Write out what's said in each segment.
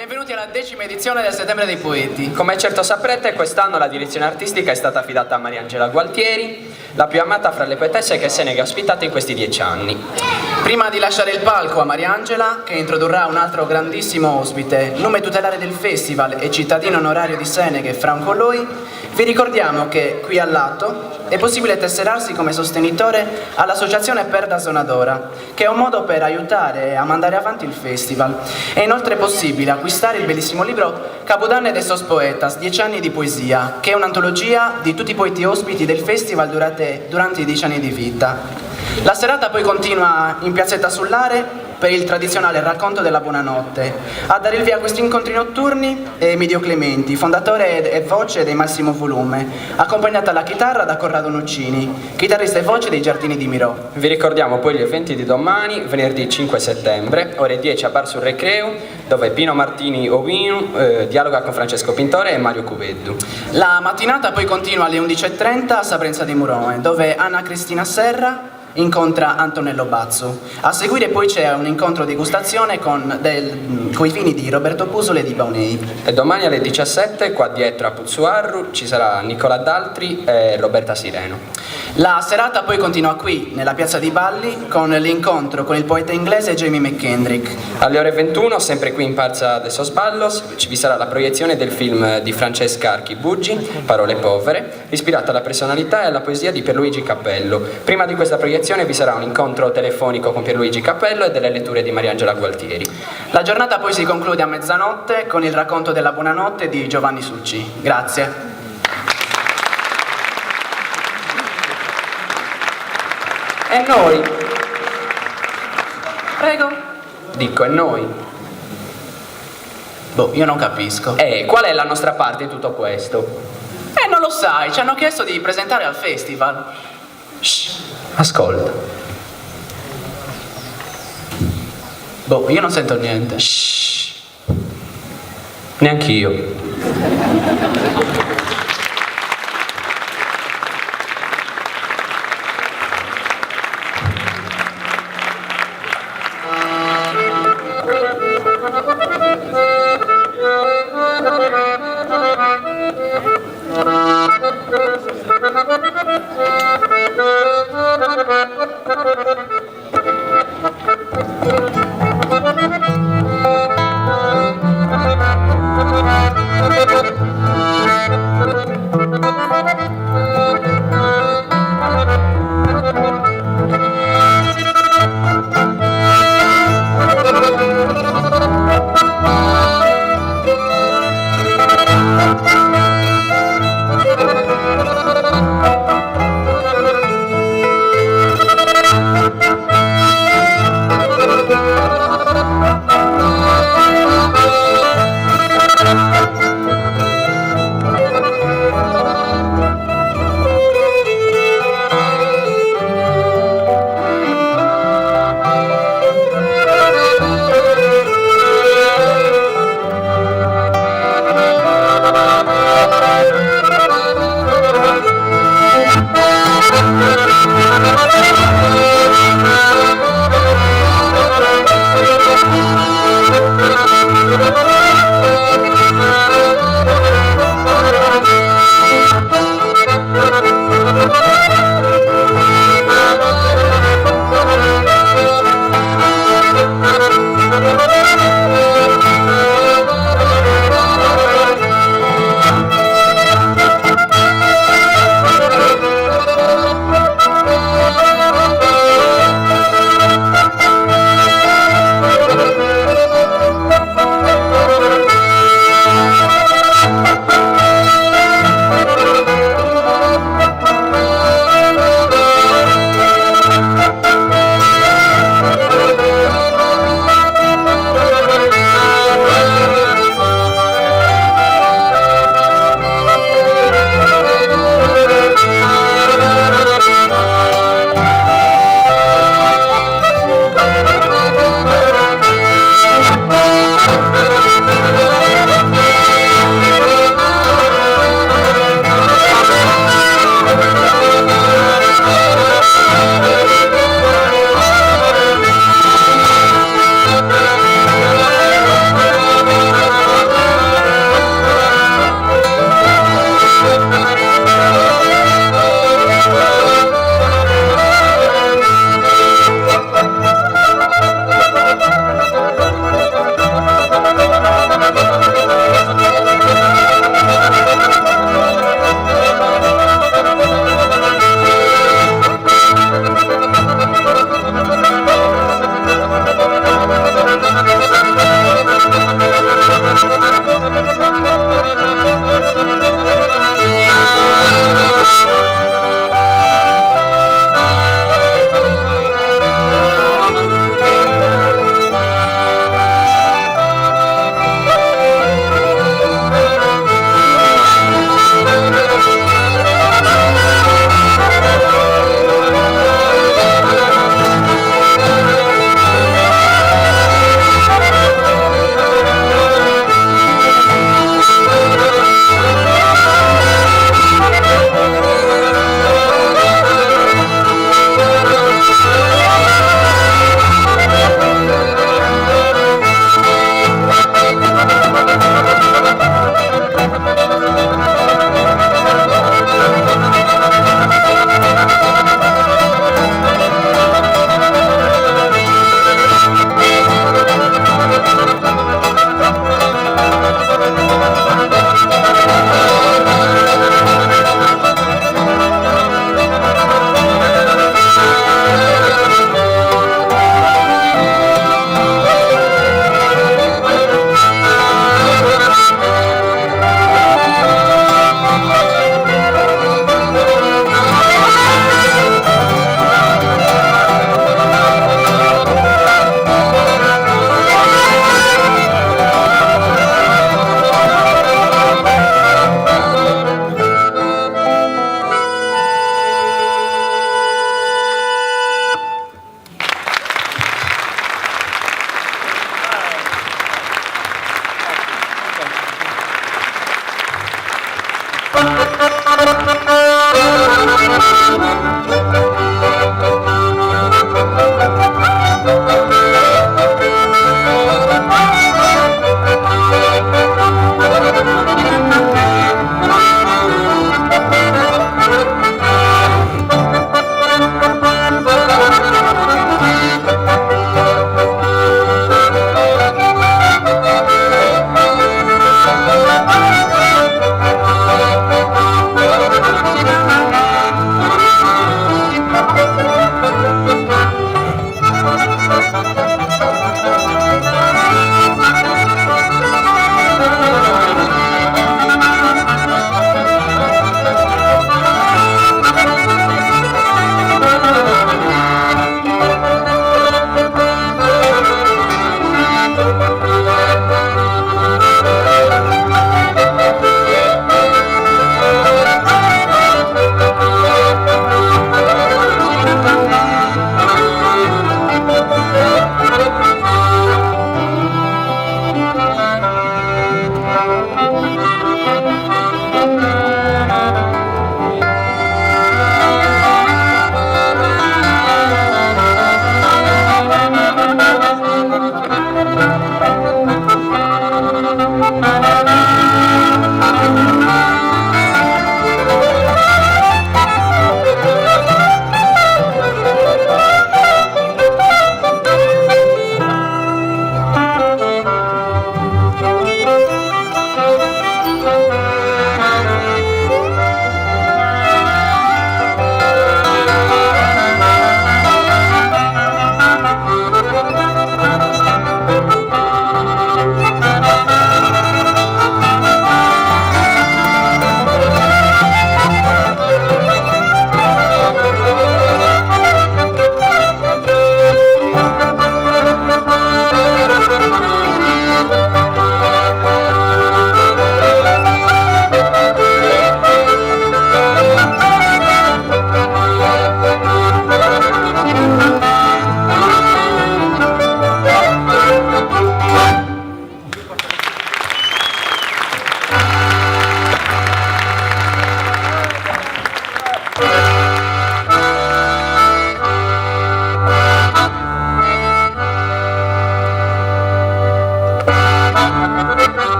Benvenuti alla 10ª edizione del Settembre dei Poeti. Come certo saprete, quest'anno la direzione artistica è stata affidata a Mariangela Gualtieri, la più amata fra le poetesse che Senega ha ospitato in questi 10 anni. Prima di lasciare il palco a Mariangela, che introdurrà un altro grandissimo ospite, nome tutelare del festival e cittadino onorario di Senega, Franco Loi, vi ricordiamo che qui al lato è possibile tesserarsi come sostenitore all'associazione Perda Sonadora, che è un modo per aiutare a mandare avanti il festival. È inoltre possibile acquistare il bellissimo libro Capodanno de Sos Poetas, 10 anni di poesia, che è un'antologia di tutti i poeti ospiti del festival durante i 10 anni di vita. La serata poi continua in Piazzetta Sullare per il tradizionale racconto della buonanotte. A dare il via a questi incontri notturni è Emidio Clementi, fondatore e voce dei Massimo Volume, accompagnata alla chitarra da Corrado Nuccini, chitarrista e voce dei Giardini di Mirò. Vi ricordiamo poi gli eventi di domani, venerdì 5 settembre, ore 10 a Bar sul Recreo, dove Pino Martini Ovinu dialoga con Francesco Pintore e Mario Cuveddu. La mattinata poi continua alle 11:30 a Sabrenza di Murone, dove Anna Cristina Serra incontra Antonello Bazzu. A seguire poi c'è un incontro degustazione con i vini di Roberto Pusola e di Baunei. E domani alle 17 qua dietro a Puzzuarru ci sarà Nicola Daltri e Roberta Sireno. La serata poi continua qui, nella piazza di Balli, con l'incontro con il poeta inglese Jamie McKendrick. Alle ore 21, sempre qui in Piazza de Sos Ballos, vi sarà la proiezione del film di Francesca Archibuggi, Parole povere, ispirata alla personalità e alla poesia di Pierluigi Cappello. Prima di questa proiezione vi sarà un incontro telefonico con Pierluigi Cappello e delle letture di Mariangela Gualtieri. La giornata poi si conclude a mezzanotte con il racconto della buonanotte di Giovanni Succi. Grazie. E noi? Prego. Dico, e noi? Boh, io non capisco. Qual è la nostra parte in tutto questo? Non lo sai, ci hanno chiesto di presentare al festival. Shh, ascolta. Boh, io non sento niente. Shh. Neanch'io.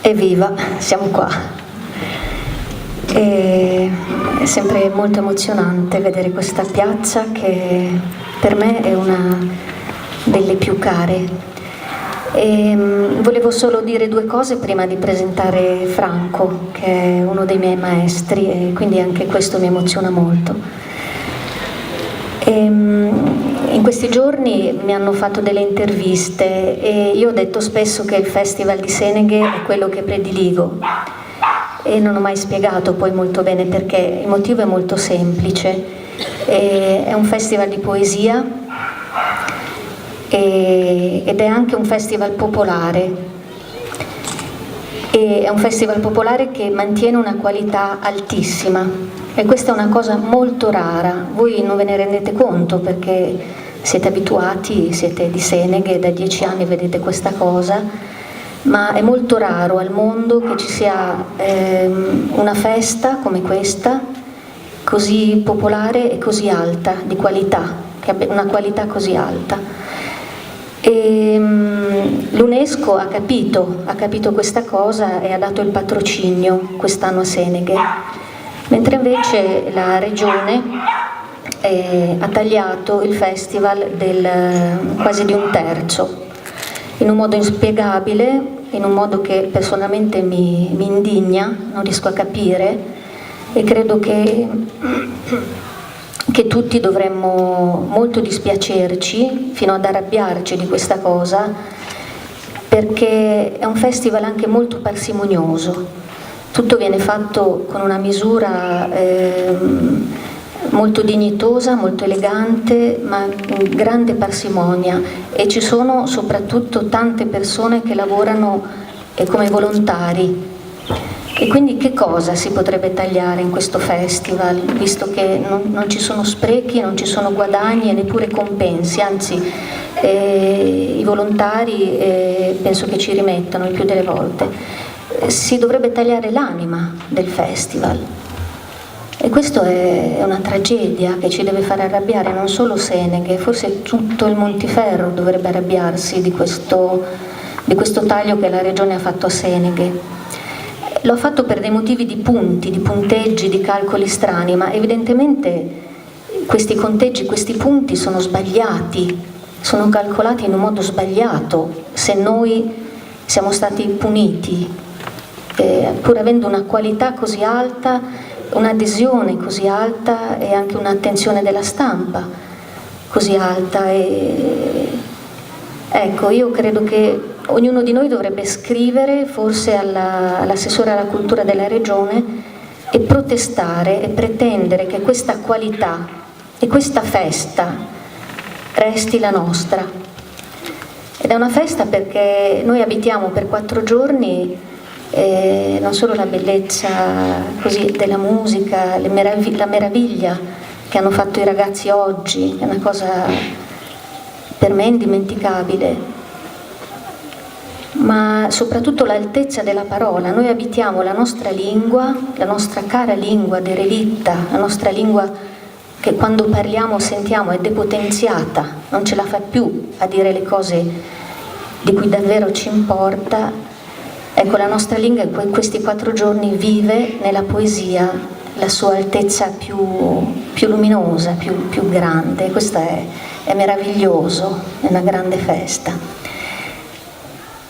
Evviva, siamo qua. È sempre molto emozionante vedere questa piazza che per me è una delle più care. Volevo solo dire due cose prima di presentare Franco, che è uno dei miei maestri, e quindi anche questo mi emoziona molto. In questi giorni mi hanno fatto delle interviste e io ho detto spesso che il Festival di Seneghe è quello che prediligo e non ho mai spiegato poi molto bene perché. Il motivo è molto semplice: è un festival di poesia ed è anche un festival popolare. E è un festival popolare che mantiene una qualità altissima e questa è una cosa molto rara. Voi non ve ne rendete conto perché siete abituati, siete di Seneghe, da 10 anni vedete questa cosa, ma è molto raro al mondo che ci sia una festa come questa, così popolare e così alta, di qualità, che abbia una qualità così alta. L'UNESCO ha capito questa cosa e ha dato il patrocinio quest'anno a Seneghe, mentre invece la regione ha tagliato il festival quasi di un terzo, in un modo inspiegabile, in un modo che personalmente mi indigna, non riesco a capire, e credo che tutti dovremmo molto dispiacerci, fino ad arrabbiarci di questa cosa, perché è un festival anche molto parsimonioso. Tutto viene fatto con una misura molto dignitosa, molto elegante, ma con grande parsimonia, e ci sono soprattutto tante persone che lavorano come volontari. E quindi che cosa si potrebbe tagliare in questo festival, visto che non ci sono sprechi, non ci sono guadagni e neppure compensi, anzi i volontari penso che ci rimettano il più delle volte. Si dovrebbe tagliare l'anima del festival e questo è una tragedia che ci deve fare arrabbiare non solo Seneghe, forse tutto il Montiferru dovrebbe arrabbiarsi di questo taglio che la regione ha fatto a Seneghe. L'ho fatto per dei motivi di punti, di punteggi, di calcoli strani, ma evidentemente questi conteggi, questi punti sono sbagliati, sono calcolati in un modo sbagliato. Se noi siamo stati puniti, pur avendo una qualità così alta, un'adesione così alta e anche un'attenzione della stampa così alta. Ecco, io credo che ognuno di noi dovrebbe scrivere forse all'assessore alla cultura della regione e protestare e pretendere che questa qualità e questa festa resti la nostra. Ed è una festa perché noi abitiamo per 4 giorni non solo la bellezza così della musica, la meraviglia che hanno fatto i ragazzi oggi, è una cosa per me indimenticabile, ma soprattutto l'altezza della parola. Noi abitiamo la nostra lingua, la nostra cara lingua derelitta, la nostra lingua che quando parliamo sentiamo è depotenziata, non ce la fa più a dire le cose di cui davvero ci importa. Ecco, la nostra lingua in questi 4 giorni vive nella poesia la sua altezza più luminosa, più grande. Questo è meraviglioso, è una grande festa.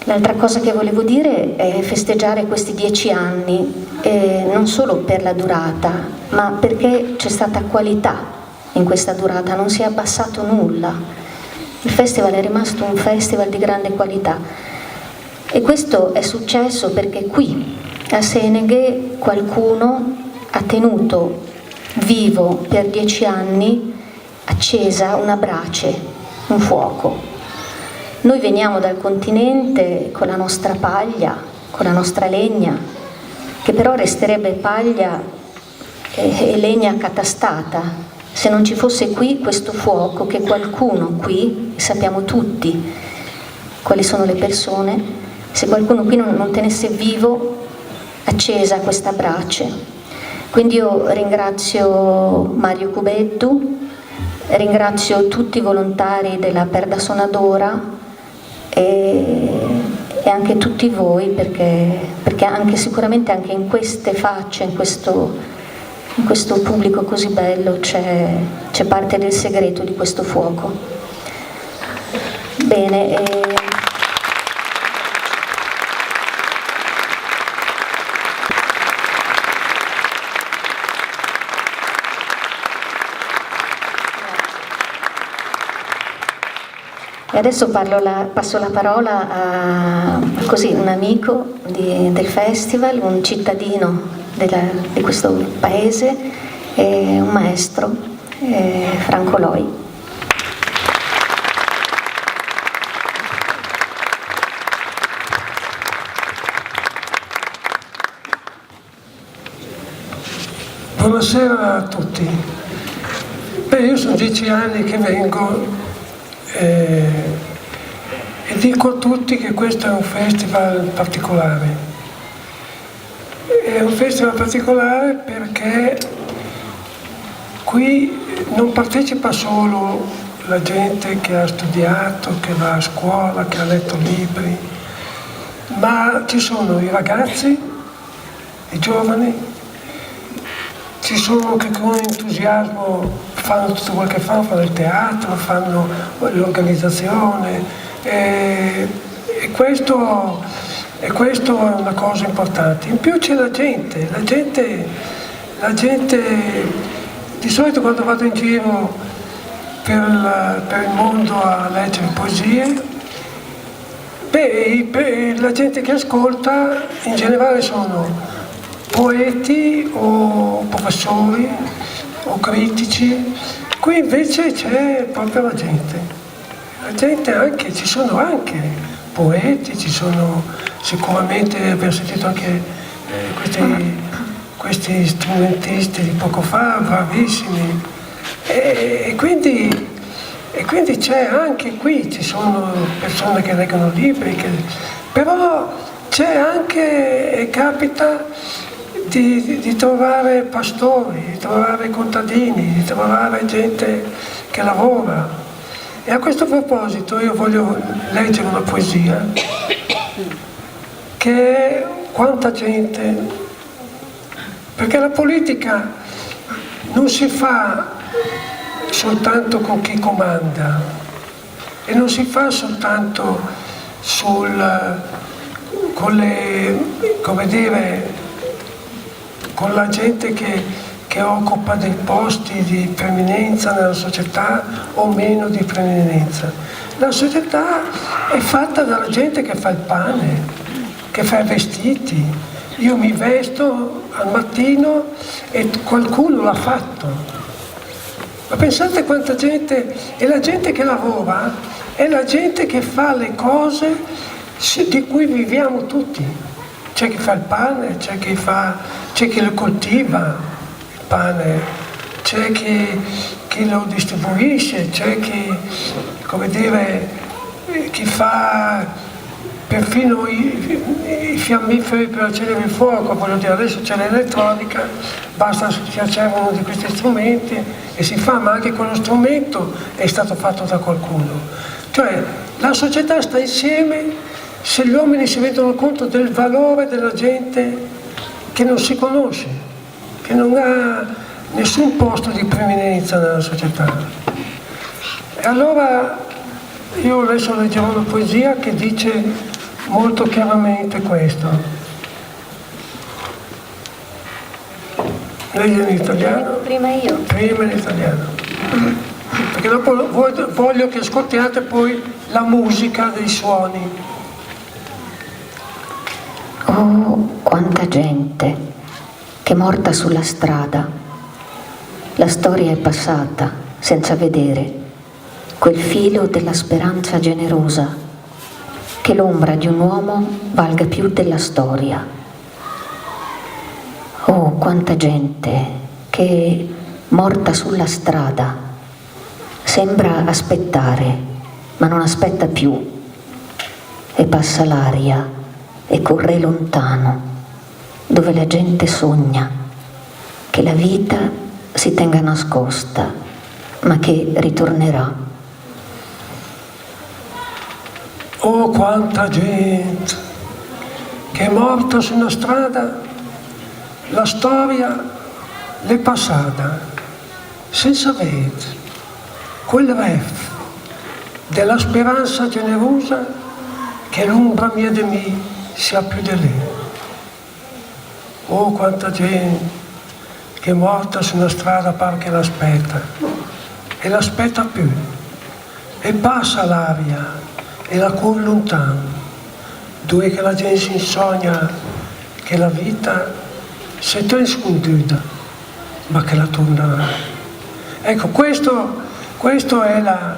L'altra cosa che volevo dire è festeggiare questi 10 anni, non solo per la durata, ma perché c'è stata qualità in questa durata, non si è abbassato nulla. Il festival è rimasto un festival di grande qualità e questo è successo perché qui a Seneghe qualcuno ha tenuto vivo per 10 anni accesa una brace, un fuoco. Noi veniamo dal continente con la nostra paglia, con la nostra legna, che però resterebbe paglia e legna accatastata se non ci fosse qui questo fuoco che qualcuno qui, sappiamo tutti quali sono le persone, se qualcuno qui non tenesse vivo accesa questa brace. Quindi io ringrazio Mario Cubeddu, ringrazio tutti i volontari della Perda Sonadora e e anche tutti voi, perché anche sicuramente anche in queste facce, in questo pubblico così bello c'è parte del segreto di questo fuoco. Bene. E adesso passo la parola a un amico del festival, un cittadino di questo paese, un maestro, Franco Loi. Buonasera a tutti. Io sono 10 anni che vengo e dico a tutti che questo è un festival particolare. È un festival particolare perché qui non partecipa solo la gente che ha studiato, che va a scuola, che ha letto libri, ma ci sono i ragazzi, i giovani, ci sono che con entusiasmo fanno tutto quello che fanno il teatro, fanno l'organizzazione e questo è una cosa importante. In più c'è la gente di solito quando vado in giro per il mondo a leggere poesie, la gente che ascolta in generale sono poeti o professori o critici. Qui invece c'è proprio la gente anche, ci sono anche poeti, ci sono sicuramente, abbiamo sentito anche questi strumentisti di poco fa, bravissimi, e quindi c'è anche qui, ci sono persone che leggono libri, però c'è anche, e capita di trovare pastori, di trovare contadini, di trovare gente che lavora. E a questo proposito io voglio leggere una poesia che è quanta gente, perché la politica non si fa soltanto con chi comanda e non si fa soltanto con la gente che occupa dei posti di preminenza nella società o meno di preminenza. La società è fatta dalla gente che fa il pane, che fa i vestiti. Io mi vesto al mattino e qualcuno l'ha fatto. Ma pensate quanta gente, e la gente che lavora è la gente che fa le cose di cui viviamo tutti. C'è chi fa il pane, c'è chi lo coltiva il pane, c'è chi lo distribuisce, c'è chi fa perfino i fiammiferi per accendere il fuoco. Voglio dire, adesso c'è l'elettronica, basta si accendono di questi strumenti e si fa, ma anche quello strumento è stato fatto da qualcuno. Cioè la società sta insieme se gli uomini si rendono conto del valore della gente che non si conosce, che non ha nessun posto di preminenza nella società. E allora io adesso leggerò una poesia che dice molto chiaramente questo. Legge in italiano? Prima io. Prima in italiano. Perché dopo voglio che ascoltiate poi la musica dei suoni. Oh, quanta gente che è morta sulla strada. La storia è passata senza vedere quel filo della speranza generosa, che l'ombra di un uomo valga più della storia. Oh, quanta gente che morta sulla strada sembra aspettare, ma non aspetta più e passa l'aria e corre lontano, dove la gente sogna che la vita si tenga nascosta, ma che ritornerà. Oh, quanta gente che è morta sulla strada, la storia l'è passata senza vedere quel ref della speranza generosa che l'ombra mia di me sia più di lei. Oh, quanta gente che è morta sulla strada perché l'aspetta e l'aspetta più e passa l'aria e la cura lontano, dove che la gente si insogna che la vita si è trasconduta, ma che la tornerà. Ecco, questo è la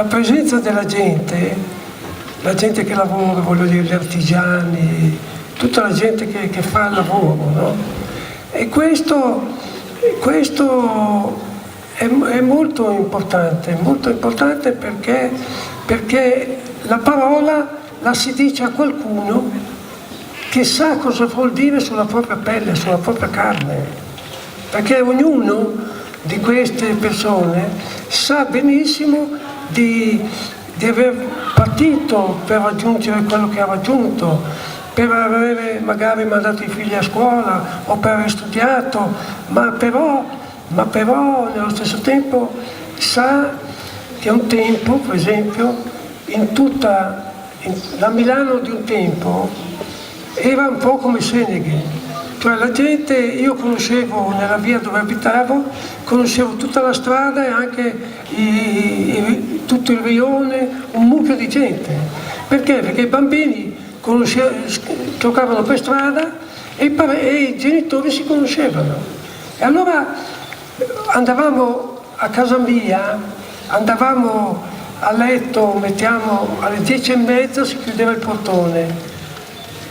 presenza della gente, la gente che lavora, voglio dire, gli artigiani, tutta la gente che fa il lavoro, no? E questo è molto importante perché la parola la si dice a qualcuno che sa cosa vuol dire sulla propria pelle, sulla propria carne, perché ognuno di queste persone sa benissimo di aver patito per raggiungere quello che ha raggiunto, per avere magari mandato i figli a scuola o per aver studiato, ma però nello stesso tempo sa che un tempo, per esempio, la Milano di un tempo era un po' come Seneghe, cioè la gente, io conoscevo nella via dove abitavo, conoscevo tutta la strada e anche tutto il rione, un mucchio di gente. Perché? Perché i bambini giocavano per strada e i genitori si conoscevano. E allora andavamo a casa mia, andavamo a letto, mettiamo alle 10:30 si chiudeva il portone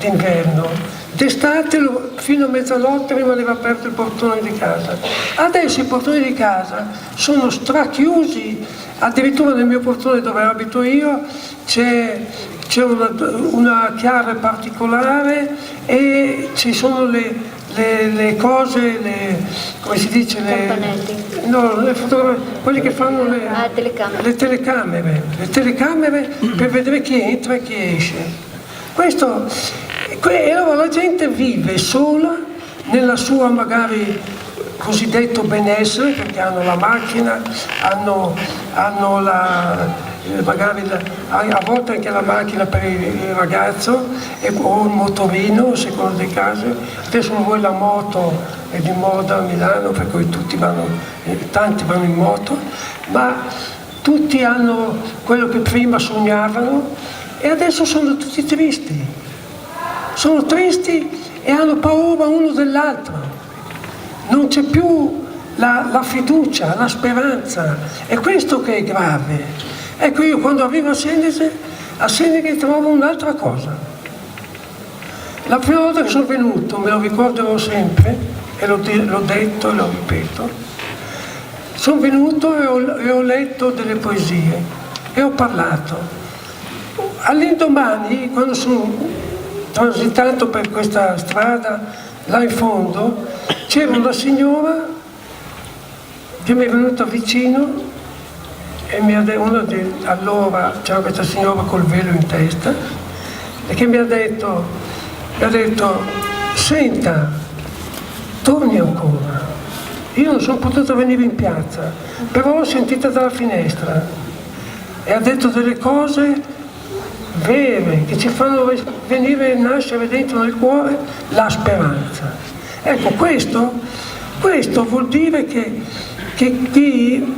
d'inverno, d'estate fino a mezzanotte rimaneva aperto il portone di casa. Adesso i portoni di casa sono strachiusi, addirittura nel mio portone dove abito io c'è una chiave particolare e ci sono le cose, come si dice, quelli che fanno le telecamere per vedere chi entra e chi esce. E allora la gente vive sola nella sua magari cosiddetto benessere, perché hanno la macchina, hanno magari a volte anche la macchina per il ragazzo o il motorino, secondo dei casi. Adesso voi la moto è di moda a Milano, per cui tanti vanno in moto, ma tutti hanno quello che prima sognavano e adesso sono tutti tristi. Sono tristi e hanno paura uno dell'altro. Non c'è più la fiducia, la speranza. È questo che è grave. Ecco, io quando arrivo a Seneghe trovo un'altra cosa. La prima volta che sono venuto, me lo ricorderò sempre, e l'ho detto e lo ripeto, sono venuto e ho letto delle poesie e ho parlato. All'indomani, quando sono transitato per questa strada, là in fondo, c'era una signora che mi è venuta vicino e allora c'era questa signora col velo in testa e che mi ha detto, senta, torni ancora. Io non sono potuto venire in piazza, però l'ho sentita dalla finestra e ha detto delle cose vere che ci fanno venire e nascere dentro nel cuore la speranza. Ecco, questo vuol dire che qui,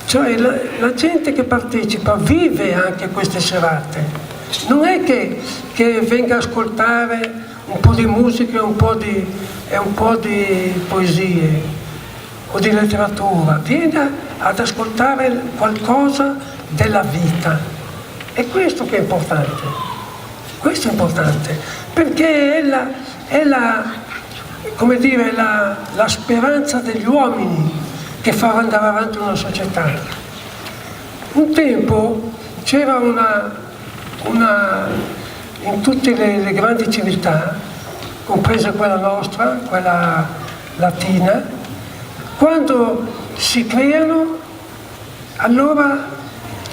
cioè la gente che partecipa vive anche queste serate, non è che venga a ascoltare un po' di musica e un po' di poesie o di letteratura, viene ad ascoltare qualcosa della vita. È questo che è importante, questo è importante, perché è la speranza degli uomini che fa andare avanti una società. Un tempo c'era in tutte le grandi civiltà, compresa quella nostra, quella latina, quando si creano, allora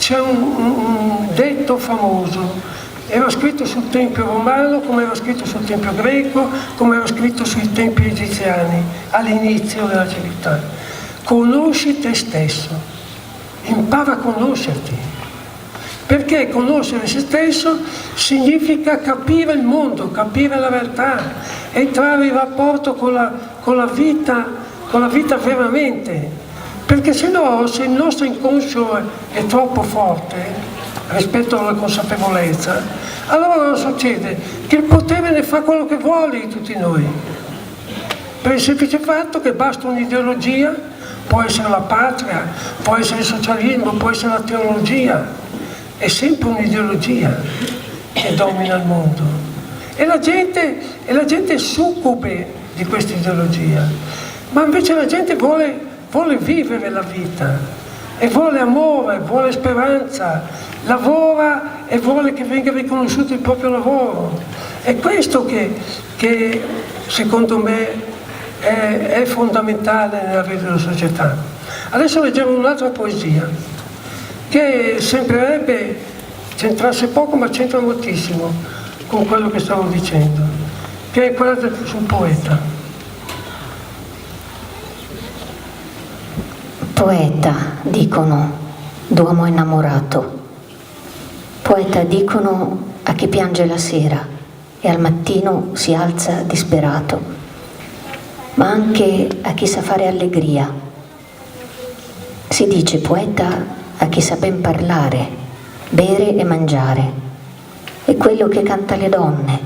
c'è un detto famoso, era scritto sul Tempio romano, come era scritto sul Tempio greco, come era scritto sui tempi egiziani, all'inizio della civiltà. Conosci te stesso, impara a conoscerti, perché conoscere se stesso significa capire il mondo, capire la realtà, entrare in rapporto con la vita veramente, perché se no, se il nostro inconscio è troppo forte rispetto alla consapevolezza, allora cosa succede? Che il potere ne fa quello che vuole di tutti noi, per il semplice fatto che basta un'ideologia, può essere la patria, può essere il socialismo, può essere la teologia, è sempre un'ideologia che domina il mondo e la gente è succube di questa ideologia, ma invece la gente vuole vivere la vita e vuole amore, vuole speranza, lavora e vuole che venga riconosciuto il proprio lavoro. È questo che secondo me è fondamentale nella vita della società. Adesso leggiamo un'altra poesia che sembrerebbe c'entrasse poco, ma c'entra moltissimo con quello che stavo dicendo, che è quella sul poeta. Poeta, dicono, d'uomo innamorato. Poeta, dicono, a chi piange la sera e al mattino si alza disperato, ma anche a chi sa fare allegria. Si dice poeta a chi sa ben parlare, bere e mangiare, è quello che canta le donne.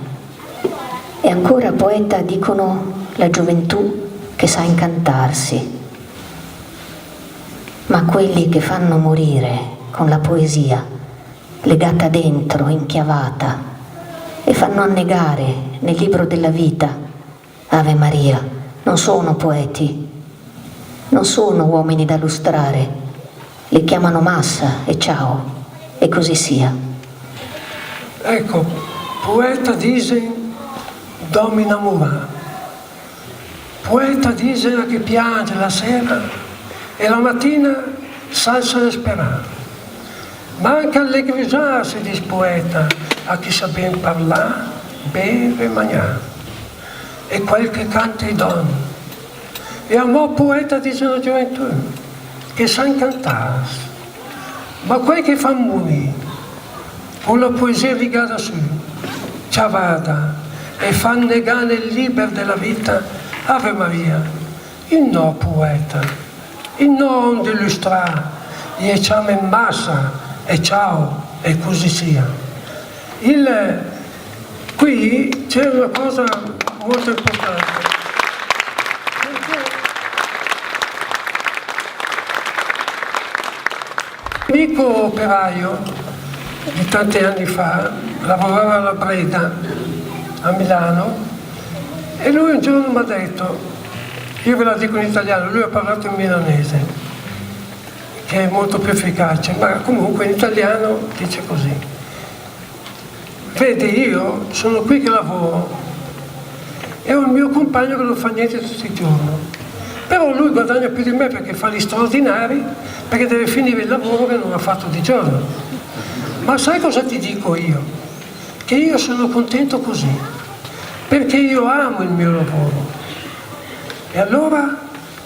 E ancora poeta, dicono, la gioventù che sa incantarsi. Ma quelli che fanno morire con la poesia, legata dentro, inchiavata, e fanno annegare nel libro della vita, Ave Maria, non sono poeti, non sono uomini da lustrare, li chiamano massa e ciao, e così sia. Ecco, poeta dicen domina mura, poeta dicen a chi piange la sera e la mattina s'alza a sperare, ma anche allegrigiare si dice poeta a chi sa ben parlare, bere e mangiare, e quel che canta i donne. E a mo' poeta dice la gioventù, che sa incantare, ma quel che fa morire, con la poesia rigata su, ciavada, e fa negare il libero della vita, Ave Maria, il no poeta, il non illustrare, e ciamo in massa, e ciao, e così sia. Qui c'è una cosa molto importante. Un amico operaio di tanti anni fa lavorava alla Breda a Milano e lui un giorno mi ha detto, io ve la dico in italiano, lui ha parlato in milanese, che è molto più efficace, ma comunque in italiano dice così: vedi, io sono qui che lavoro e ho il mio compagno che non fa niente tutti i giorni, però lui guadagna più di me perché fa gli straordinari, perché deve finire il lavoro che non ha fatto di giorno. Ma sai cosa ti dico io? Che io sono contento così, perché io amo il mio lavoro. E allora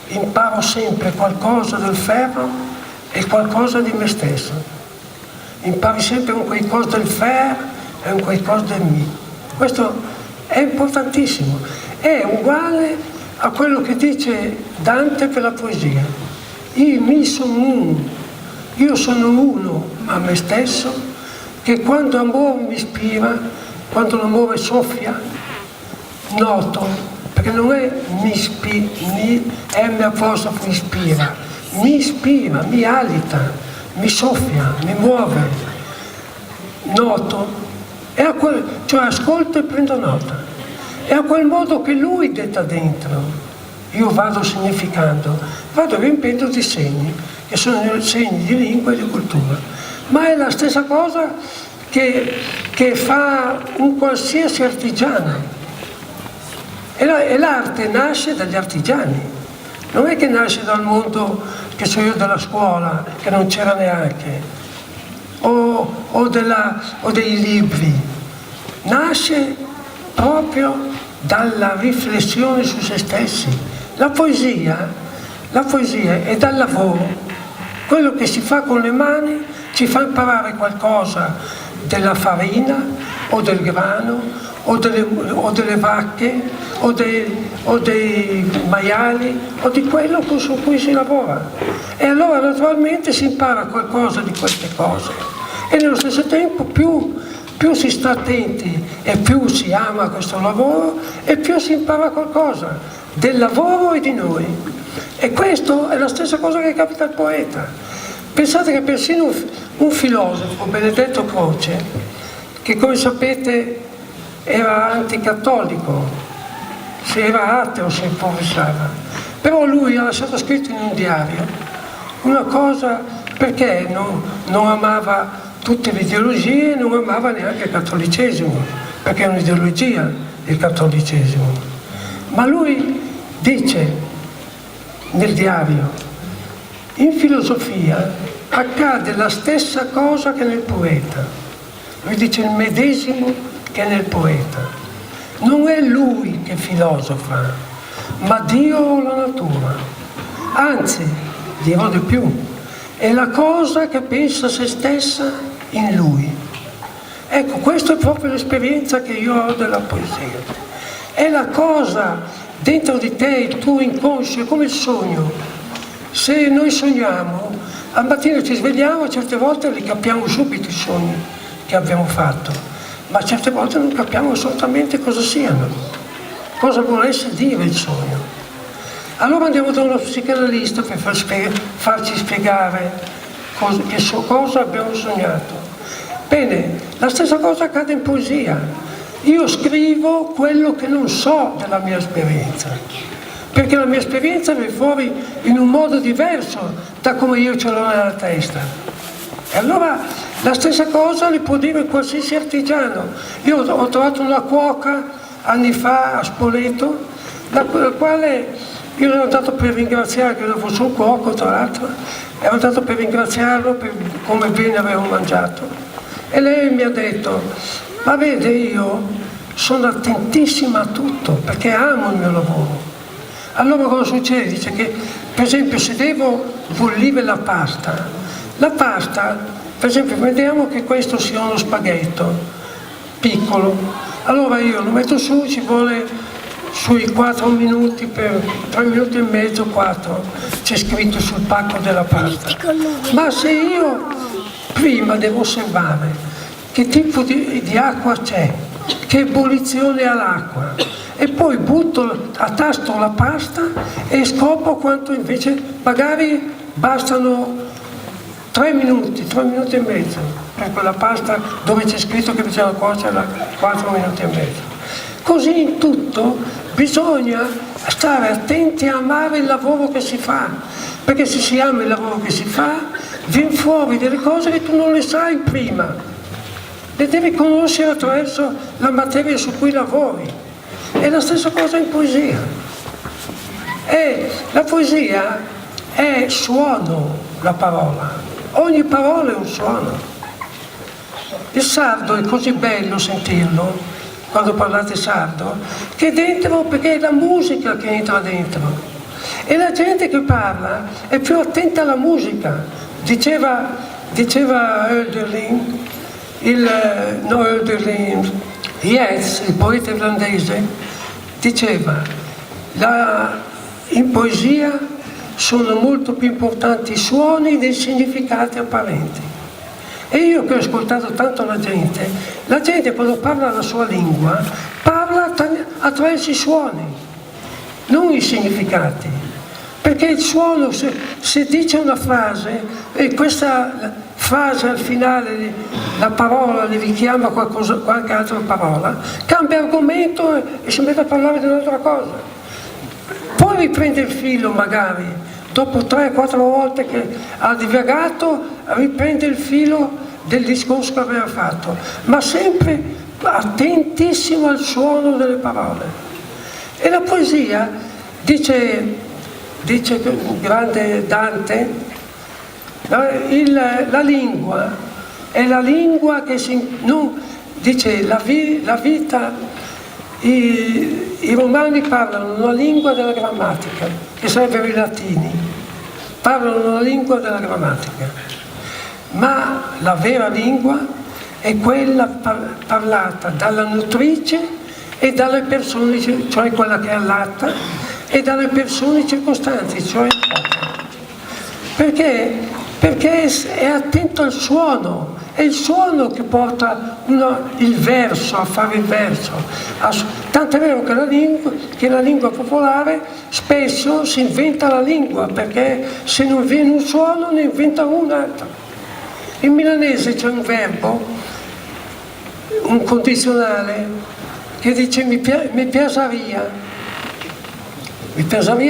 imparo sempre qualcosa del ferro e qualcosa di me stesso. Impari sempre un qualcosa del ferro e un qualcosa del me. Questo è importantissimo. È uguale a quello che dice Dante per la poesia. Io sono uno a me stesso, che quando l'amore mi ispira, quando l'amore soffia, noto, perché non è mi ispira, mi ispira, mi alita, mi soffia, mi muove, noto, cioè ascolto e prendo nota. È a quel modo che lui detta dentro. Io vado significando, vado riempendo di segni, che sono segni di lingua e di cultura. Ma è la stessa cosa che fa un qualsiasi artigiano. E l'arte nasce dagli artigiani, non è che nasce dal mondo che so io della scuola, che non c'era neanche. o dei libri, nasce proprio dalla riflessione su se stessi. La poesia è dal lavoro, quello che si fa con le mani ci fa imparare qualcosa della farina o del grano o delle vacche o dei maiali o di quello su cui si lavora. E allora naturalmente si impara qualcosa di queste cose e nello stesso tempo più si sta attenti e più si ama questo lavoro e più si impara qualcosa del lavoro e di noi. E questo è la stessa cosa che capita al poeta. Pensate che persino un filosofo, Benedetto Croce, che come sapete era anticattolico, se era ateo si professava, però lui ha lasciato scritto in un diario una cosa, perché non amava tutte le ideologie, non amava neanche il cattolicesimo, perché è un'ideologia il cattolicesimo. Ma lui dice nel diario: in filosofia accade la stessa cosa che nel poeta. Lui dice il medesimo che nel poeta. Non è lui che filosofa, ma Dio o la natura. Anzi, dirò di più, è la cosa che pensa se stessa in lui. Ecco, questa è proprio l'esperienza che io ho della poesia. È la cosa dentro di te, il tuo inconscio, è come il sogno. Se noi sogniamo, al mattino ci svegliamo, certe volte li capiamo subito i sogni che abbiamo fatto, ma certe volte non capiamo assolutamente cosa siano, cosa volesse dire il sogno. Allora andiamo da uno psicanalista per farci spiegare cosa abbiamo sognato. Bene, la stessa cosa accade in poesia. Io scrivo quello che non so della mia esperienza, perché la mia esperienza viene fuori in un modo diverso da come io ce l'ho nella testa. E allora la stessa cosa li può dire qualsiasi artigiano. Io ho trovato una cuoca anni fa a Spoleto, la quale io ero andato per ringraziare, che io fosse un cuoco tra l'altro, ero andato per ringraziarlo per come bene avevo mangiato. E lei mi ha detto: ma vede, io sono attentissima a tutto perché amo il mio lavoro. Allora cosa succede? Dice che per esempio se devo bollire la pasta, per esempio vediamo che questo sia uno spaghetto piccolo, allora io lo metto su, ci vuole sui 4 minuti, per 3 minuti e mezzo, 4, c'è scritto sul pacco della pasta. Ma se io prima devo osservare che tipo di acqua c'è, che ebollizione ha l'acqua, e poi butto a tasto la pasta e scopro quanto invece magari bastano 3 minuti e mezzo per quella pasta dove c'è scritto che bisogna cuocerla 4 minuti e mezzo. Così in tutto bisogna stare attenti a amare il lavoro che si fa, perché se si ama il lavoro che si fa viene fuori delle cose che tu non le sai prima, le devi conoscere attraverso la materia su cui lavori. È la stessa cosa in poesia. E la poesia è suono, la parola. Ogni parola è un suono. Il sardo è così bello sentirlo, quando parlate sardo, che dentro, perché è la musica che entra dentro. E la gente che parla è più attenta alla musica. Diceva Hölderlin, Yeats, il poeta irlandese, diceva: in poesia sono molto più importanti i suoni dei significati apparenti. E io che ho ascoltato tanto la gente quando parla la sua lingua parla attraverso i suoni, non i significati, perché il suono, se dice una frase e questa frase al finale la parola le richiama qualche altra parola, cambia argomento e si mette a parlare di un'altra cosa, poi riprende il filo, magari dopo 3-4 volte che ha divagato riprende il filo del discorso che aveva fatto, ma sempre attentissimo al suono delle parole. E la poesia, dice il grande Dante, la lingua è la lingua che dice la vita, i romani parlano una lingua della grammatica, che sarebbero i latini, parlano una lingua della grammatica, ma la vera lingua è quella parlata dalla nutrice e dalle persone, cioè quella che allatta, e dalle persone circostanti, cioè il popolo. Perché è attento al suono, è il suono che porta il verso, a fare il verso. Tant'è vero che la lingua popolare spesso si inventa la lingua, perché se non viene un suono ne inventa un'altra. In milanese c'è un verbo, un condizionale, che dice mi piaceria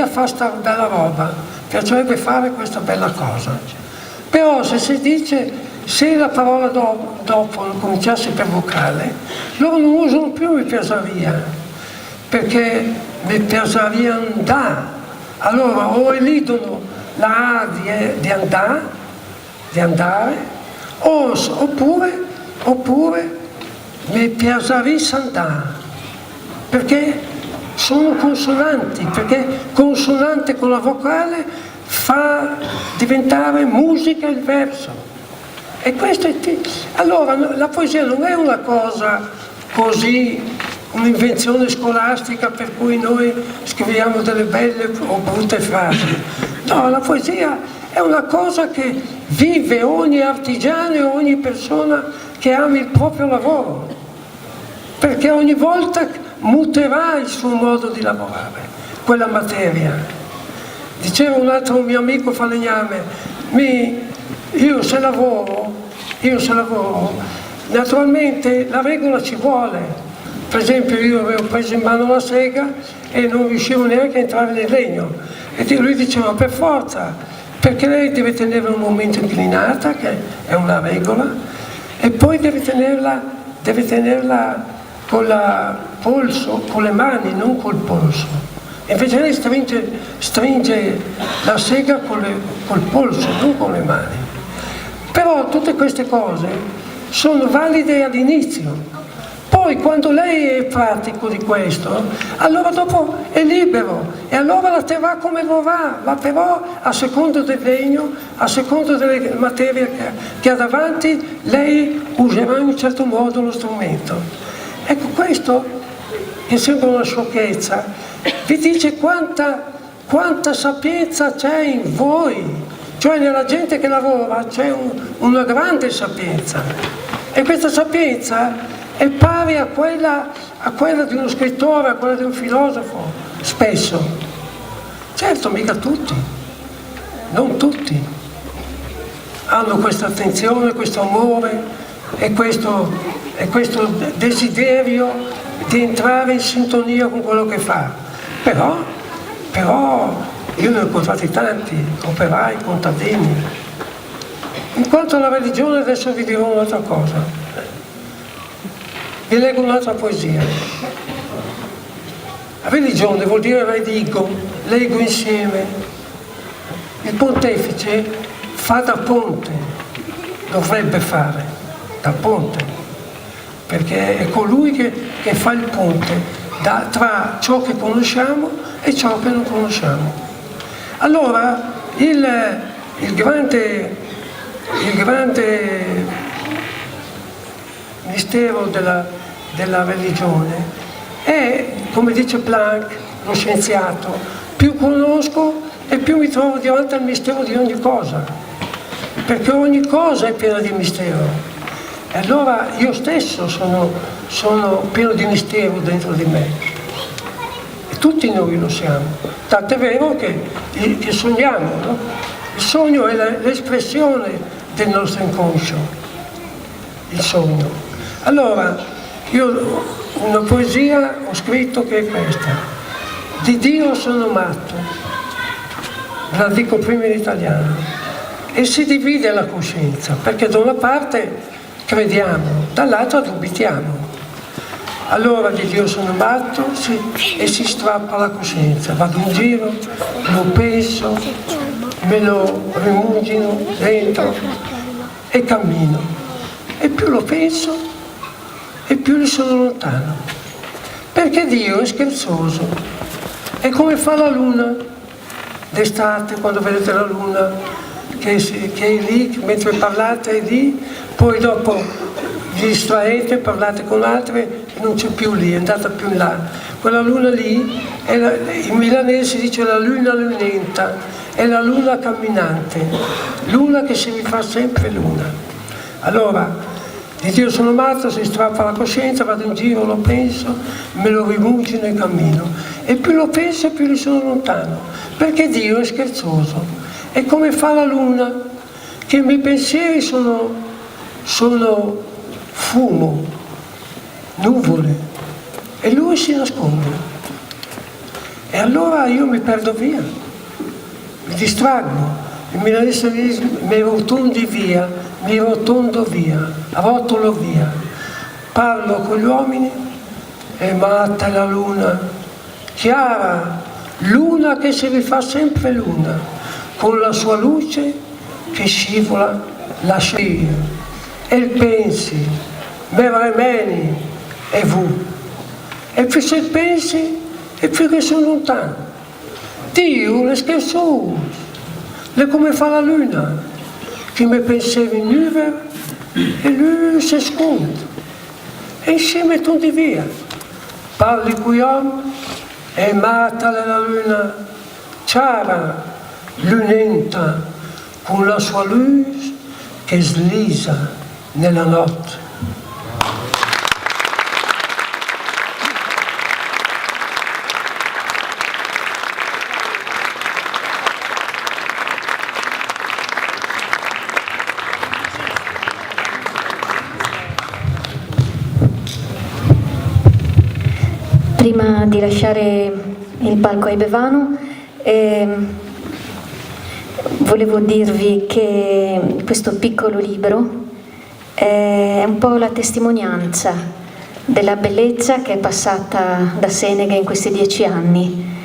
fare sta bella roba, piacerebbe fare questa bella cosa. Però se la parola dopo non cominciasse per vocale, loro non usano più mi piaceria, perché mi piaceria andare. Allora o elidono la A di andare, oppure mi piaceria andare, perché sono consonanti, perché consonante con la vocale fa diventare musica il verso. E questo allora la poesia non è una cosa così, un'invenzione scolastica per cui noi scriviamo delle belle o brutte frasi. No, la poesia è una cosa che vive ogni artigiano e ogni persona che ama il proprio lavoro, perché ogni volta muterà il suo modo di lavorare, quella materia. Diceva un altro mio amico falegname, io se lavoro, naturalmente la regola ci vuole. Per esempio io avevo preso in mano la sega e non riuscivo neanche a entrare nel legno. E lui diceva per forza, perché lei deve tenere un momento inclinata, che è una regola, e poi deve tenerla con il polso, con le mani, non col polso. Invece lei stringe la sega col polso, non con le mani. Però tutte queste cose sono valide all'inizio. Poi quando lei è pratico di questo, allora dopo è libero e allora la terrà come vorrà, ma però a secondo del legno, a secondo delle materie che ha davanti, lei userà in un certo modo lo strumento. Ecco, questo, che sembra una sciocchezza, vi dice quanta sapienza c'è in voi, cioè nella gente che lavora c'è una grande sapienza, e questa sapienza è pari a quella di uno scrittore, a quella di un filosofo, spesso. Certo, mica tutti, non tutti hanno questa attenzione, questo amore e questo desiderio di entrare in sintonia con quello che fa. Però io ne ho incontrati tanti, operai, contadini. In quanto alla religione adesso vi dirò un'altra cosa. Vi leggo un'altra poesia. La religione vuol dire leggo insieme. Il pontefice fa da ponte, dovrebbe fare da ponte, perché è colui che fa il ponte tra ciò che conosciamo e ciò che non conosciamo. Allora il grande mistero della religione è, come dice Planck, lo scienziato, più conosco e più mi trovo davanti al mistero di ogni cosa, perché ogni cosa è piena di mistero. E allora io stesso sono pieno di mistero dentro di me. E tutti noi lo siamo. Tant'è vero che sogniamo, no? Il sogno è l'espressione del nostro inconscio. Il sogno. Allora, io una poesia ho scritto che è questa. Di Dio sono matto. La dico prima in italiano. E si divide la coscienza, perché da una parte crediamo, dall'altra dubitiamo. Allora di Dio sono matto e si strappa la coscienza, vado in giro, lo penso, me lo rimugino dentro e cammino. e più lo penso e più ne sono lontano. Perché Dio è scherzoso. È come fa la luna d'estate, quando vedete la luna che è lì, mentre parlate è lì, poi dopo vi distraete, parlate con altre e non c'è più lì, è andata più in là. Quella luna lì, in milanese si dice la luna lunenta, è la luna camminante, luna che si rifà sempre luna. Allora, di Dio sono matto, si strappa la coscienza, vado in giro, lo penso, me lo rimugino e cammino. E più lo penso e più ne sono lontano, perché Dio è scherzoso. È come fa la luna, che i miei pensieri sono fumo, nuvole, e lui si nasconde. E allora io mi perdo via, mi distraggo, in milanese mi rotondi via, mi rotondo via, rotolo via. Parlo con gli uomini, è matta la luna, chiara, luna che si rifà sempre luna, con la sua luce che scivola lascia io. E il pensi, me remeni e vu. E più se pensi, e più che sono lontano. Dio è scherzoso, è come fa la luna, che mi pensavi in nuvole e lui si sconde. E insieme tutti via. Parli con gli uomini, è matta la luna, chiara, lunenta, con la sua luce che slisa nella notte. Prima di lasciare il palco ai Bevano, volevo dirvi che questo piccolo libro è un po' la testimonianza della bellezza che è passata da Senega in questi 10 anni.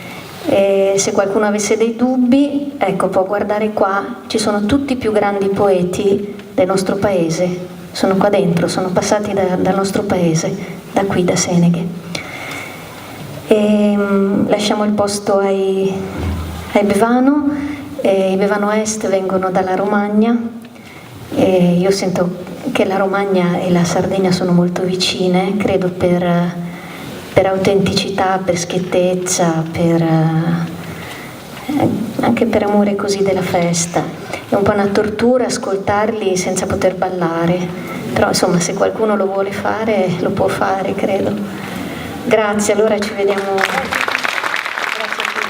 Se qualcuno avesse dei dubbi, ecco, può guardare qua, ci sono tutti i più grandi poeti del nostro paese, sono qua dentro, sono passati dal nostro paese, da qui, da Seneghe. Lasciamo il posto ai Bevano. I Bevano Est vengono dalla Romagna e io sento che la Romagna e la Sardegna sono molto vicine, credo per autenticità, per schiettezza, anche per amore così della festa. È un po' una tortura ascoltarli senza poter ballare, però insomma se qualcuno lo vuole fare lo può fare, credo. Grazie, allora ci vediamo. Grazie a tutti.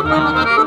Thank you.